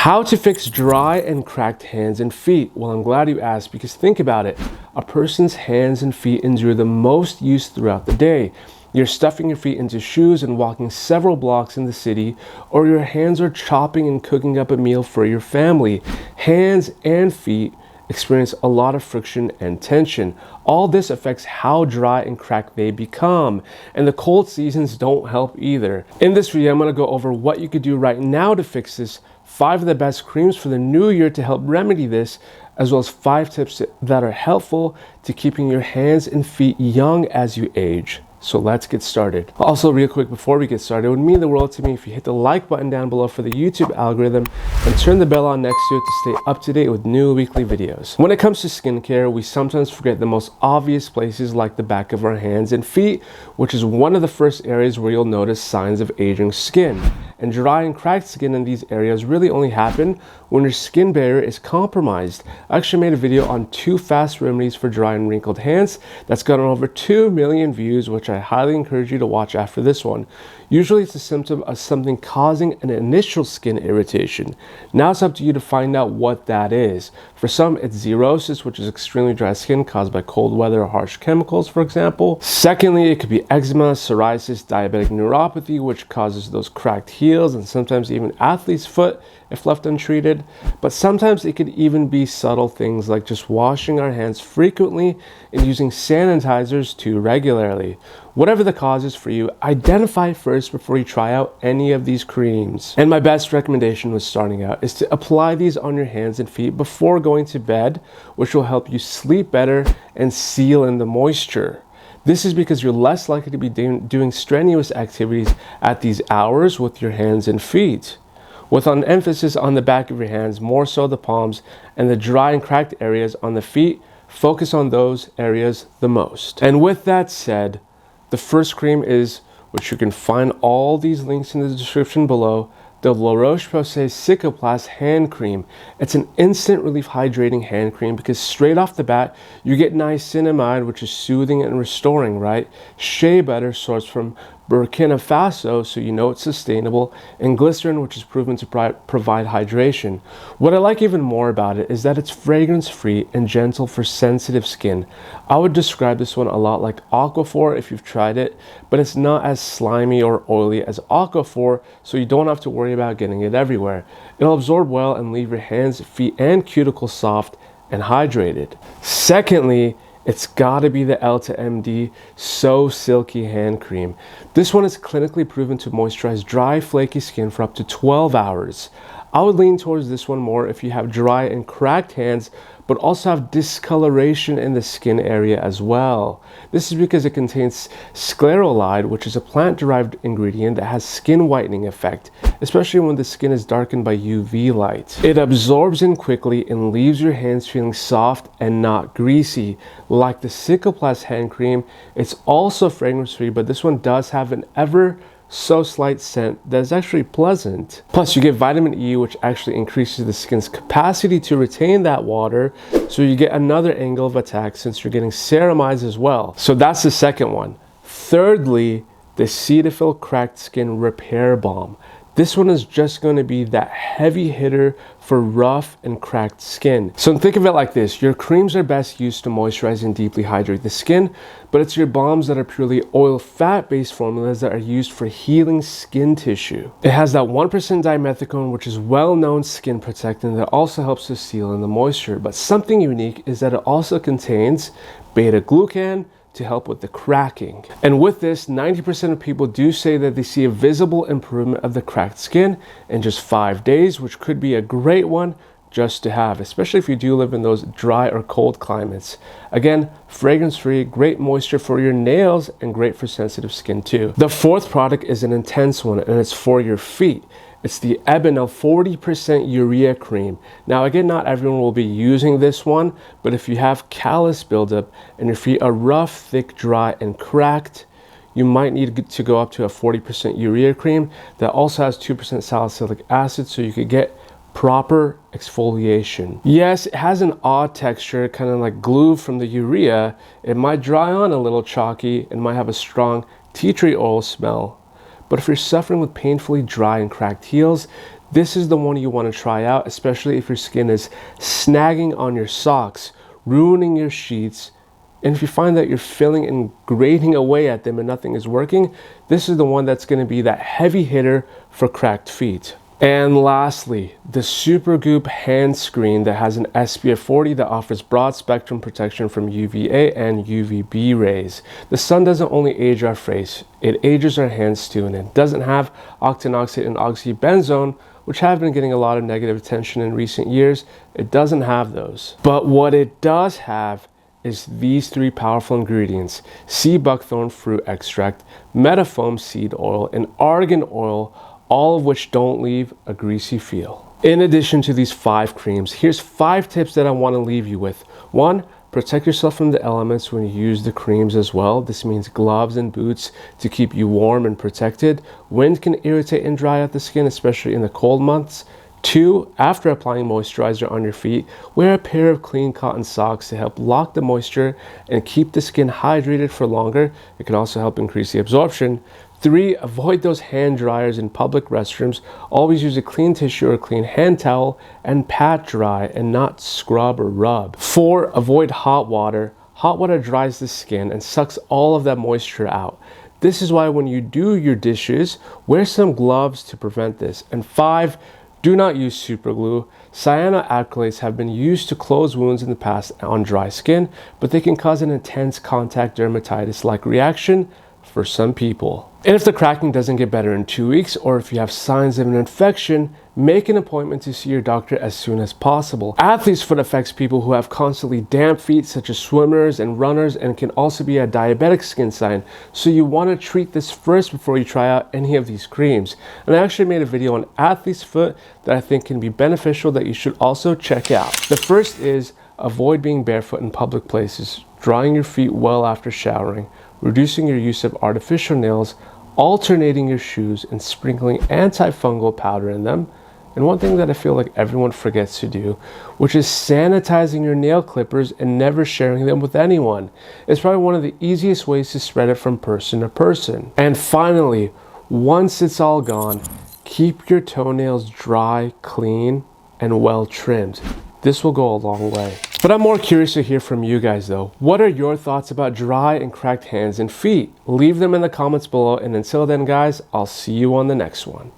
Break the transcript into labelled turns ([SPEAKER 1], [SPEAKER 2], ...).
[SPEAKER 1] How to fix dry and cracked hands and feet? Well, I'm glad you asked, because think about it. A person's hands and feet endure the most use throughout the day. You're stuffing your feet into shoes and walking several blocks in the city, or your hands are chopping and cooking up a meal for your family. Hands and feet experience a lot of friction and tension. All this affects how dry and cracked they become, and the cold seasons don't help either. In this video, I'm going to go over what you could do right now to fix this, 5 of the best creams for the new year to help remedy this, as well as 5 tips that are helpful to keeping your hands and feet young as you age. So let's get started. Also, real quick before we get started, it would mean the world to me if you hit the like button down below for the YouTube algorithm and turn the bell on next to it to stay up to date with new weekly videos. When it comes to skincare, we sometimes forget the most obvious places like the back of our hands and feet, which is one of the first areas where you'll notice signs of aging skin. And dry and cracked skin in these areas really only happen when your skin barrier is compromised. I actually made a video on 2 fast remedies for dry and wrinkled hands that's gotten over 2 million views, which I highly encourage you to watch after this one. Usually it's a symptom of something causing an initial skin irritation. Now it's up to you to find out what that is. For some, it's xerosis, which is extremely dry skin caused by cold weather or harsh chemicals, for example. Secondly, it could be eczema, psoriasis, diabetic neuropathy, which causes those cracked heels and sometimes even athlete's foot if left untreated. But sometimes it could even be subtle things like just washing our hands frequently and using sanitizers too regularly. Whatever the cause is for you, identify it first before you try out any of these creams. And my best recommendation when starting out is to apply these on your hands and feet before going to bed, which will help you sleep better and seal in the moisture. This is because you're less likely to be doing strenuous activities at these hours with your hands and feet, with an emphasis on the back of your hands, more so the palms, and the dry and cracked areas on the feet. Focus on those areas the most. And with that said, the first cream is, which you can find all these links in the description below, the Roce-Posay Cicaplast hand cream. It's an instant relief hydrating hand cream because straight off the bat, you get niacinamide, which is soothing and restoring, right? Shea butter sourced from Burkina Faso, so you know it's sustainable, and glycerin, which is proven to provide hydration. What I like even more about it is that it's fragrance-free and gentle for sensitive skin. I would describe this one a lot like Aquaphor if you've tried it, but it's not as slimy or oily as Aquaphor, so you don't have to worry about getting it everywhere. It'll absorb well and leave your hands, feet, and cuticles soft and hydrated. Secondly, it's gotta be the EltaMD So Silky hand cream. This one is clinically proven to moisturize dry, flaky skin for up to 12 hours. I would lean towards this one more if you have dry and cracked hands, but also have discoloration in the skin area as well. This is because it contains sclerolide, which is a plant-derived ingredient that has skin whitening effect, especially when the skin is darkened by UV light. It absorbs in quickly and leaves your hands feeling soft and not greasy. Like the Cicaplast hand cream, it's also fragrance-free, but this one does have an ever so slight scent that is actually pleasant. Plus, you get vitamin E, which actually increases the skin's capacity to retain that water, so you get another angle of attack since you're getting ceramized as well. So that's the second one. Thirdly, the Cetaphil Cracked Skin Repair Balm. This one is just going to be that heavy hitter for rough and cracked skin. So think of it like this. Your creams are best used to moisturize and deeply hydrate the skin, but it's your balms that are purely oil fat-based formulas that are used for healing skin tissue. It has that 1% dimethicone, which is well-known skin protectant that also helps to seal in the moisture. But something unique is that it also contains Beta Glucan to help with the cracking. And with this, 90% of people do say that they see a visible improvement of the cracked skin in just 5 days, which could be a great one just to have, especially if you do live in those dry or cold climates. Again, fragrance-free, great moisture for your nails, and great for sensitive skin too. The fourth product is an intense one, and it's for your feet. It's the Ebanel 40% Urea cream. Now again, not everyone will be using this one, but if you have callus buildup and your feet are rough, thick, dry, and cracked, you might need to go up to a 40% Urea cream that also has 2% salicylic acid, so you could get proper exfoliation. Yes, it has an odd texture, kind of like glue from the Urea. It might dry on a little chalky and might have a strong tea tree oil smell. But if you're suffering with painfully dry and cracked heels, this is the one you want to try out, especially if your skin is snagging on your socks, ruining your sheets. And if you find that you're filling and grating away at them and nothing is working, this is the one that's going to be that heavy hitter for cracked feet. And lastly, the Supergoop Handsceen that has an SPF 40 that offers broad spectrum protection from UVA and UVB rays. The sun doesn't only age our face, it ages our hands too, and it doesn't have octinoxate and oxybenzone, which have been getting a lot of negative attention in recent years. It doesn't have those. But what it does have is these three powerful ingredients: sea buckthorn fruit extract, metafoam seed oil, and argan oil, all of which don't leave a greasy feel. In addition to these 5 creams, here's 5 tips that I want to leave you with. 1, protect yourself from the elements when you use the creams as well. This means gloves and boots to keep you warm and protected. Wind can irritate and dry out the skin, especially in the cold months. 2, after applying moisturizer on your feet, wear a pair of clean cotton socks to help lock the moisture and keep the skin hydrated for longer. It can also help increase the absorption. 3, avoid those hand dryers in public restrooms. Always use a clean tissue or a clean hand towel and pat dry and not scrub or rub. 4, avoid hot water. Hot water dries the skin and sucks all of that moisture out. This is why when you do your dishes, wear some gloves to prevent this. And 5, do not use super glue. Cyanoacrylates have been used to close wounds in the past on dry skin, but they can cause an intense contact dermatitis-like reaction for some people. And if the cracking doesn't get better in 2 weeks, or if you have signs of an infection, make an appointment to see your doctor as soon as possible. Athlete's foot affects people who have constantly damp feet, such as swimmers and runners, and can also be a diabetic skin sign. So you want to treat this first before you try out any of these creams. And I actually made a video on athlete's foot that I think can be beneficial that you should also check out. The first is avoid being barefoot in public places, drying your feet well after showering, reducing your use of artificial nails, alternating your shoes, and sprinkling antifungal powder in them. And one thing that I feel like everyone forgets to do, which is sanitizing your nail clippers and never sharing them with anyone. It's probably one of the easiest ways to spread it from person to person. And finally, once it's all gone, keep your toenails dry, clean, and well trimmed. This will go a long way. But I'm more curious to hear from you guys though. What are your thoughts about dry and cracked hands and feet? Leave them in the comments below, and until then guys, I'll see you on the next one.